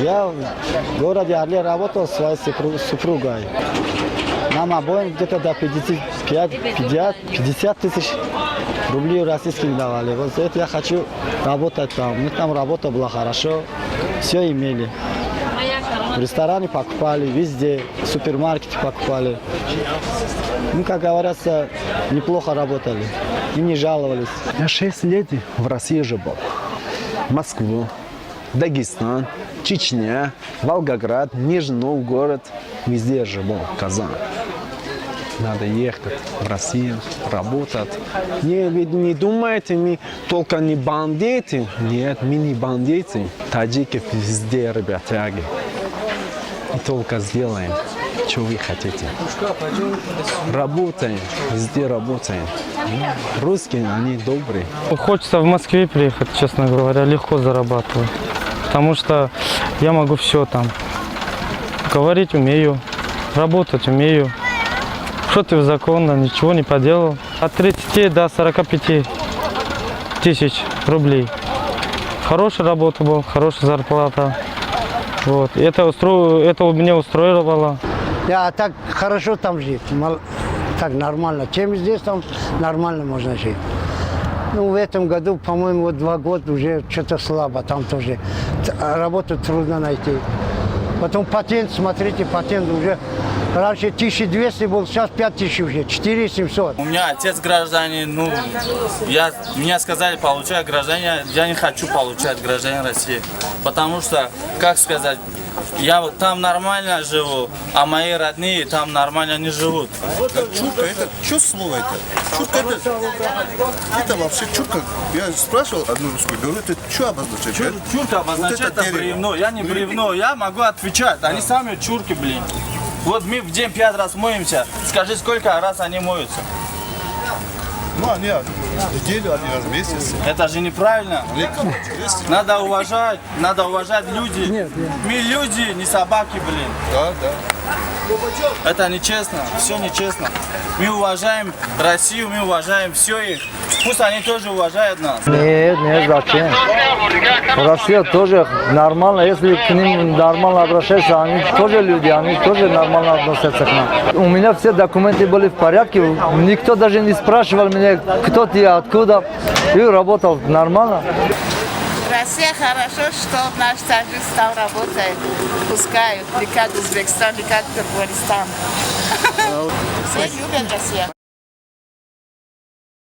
Я в городе Орле работал со своей супругой. Нам обоим где-то до 50 тысяч рублей российских давали. Вот за это я хочу работать там. У них там работа была хорошо, все имели. В ресторане покупали, везде, в супермаркете покупали. Ну, как говорится, неплохо работали и не жаловались. Я 6 лет в России живу. Москву, Дагестан, Чечня, Волгоград, Нижний Новгород. Везде я живу, Казань. Надо ехать в Россию, работать. Не думайте, мы только не бандиты. Нет, мы не бандиты. Таджики везде, ребятяги. И только сделаем, что вы хотите. Работаем, везде работаем. Русские, они добрые. Хочется в Москве приехать, честно говоря, легко зарабатывать. Потому что я могу все там. Говорить умею, работать умею. Противозаконно, ничего не поделал. От 30 до 45 тысяч рублей. Хорошая работа была, хорошая зарплата. Вот. Это меня устроило. Я так хорошо там жить, так нормально. Чем здесь там нормально можно жить. Ну, в этом году, по-моему, вот 2 года уже что-то слабо, там тоже работу трудно найти. Потом патент, смотрите, патент уже раньше 1200 был, сейчас 5000 уже, 4700. У меня отец гражданин, мне сказали, получай гражданин, я не хочу получать гражданин России. Потому что, как сказать, я вот там нормально живу, а мои родные там нормально не живут. Чурка, это что слово это? Чурка это вообще чурка. Я спрашивал одну русскую, говорю, это что обозначает? Чурка обозначает это бревно, я не бревно, я могу отвечать, они сами чурки, блин. Вот мы в день 5 раз моемся, скажи, сколько раз они моются? Ну, они неделю, 1 раз в месяц. Это же неправильно. Надо уважать люди. Мы люди, не собаки, блин. Да. Это нечестно, все нечестно. Мы уважаем Россию, мы уважаем все их. Пусть они тоже уважают нас. Нет, зачем? Россия тоже нормально, если к ним нормально обращаются, они тоже люди, они тоже нормально относятся к нам. У меня все документы были в порядке, никто даже не спрашивал меня, кто ты, откуда, и работал нормально. Россия хорошо, что наш Таджикистан работает, пускают, не как Узбекистан, не как Туркменистан. Все любят Россию.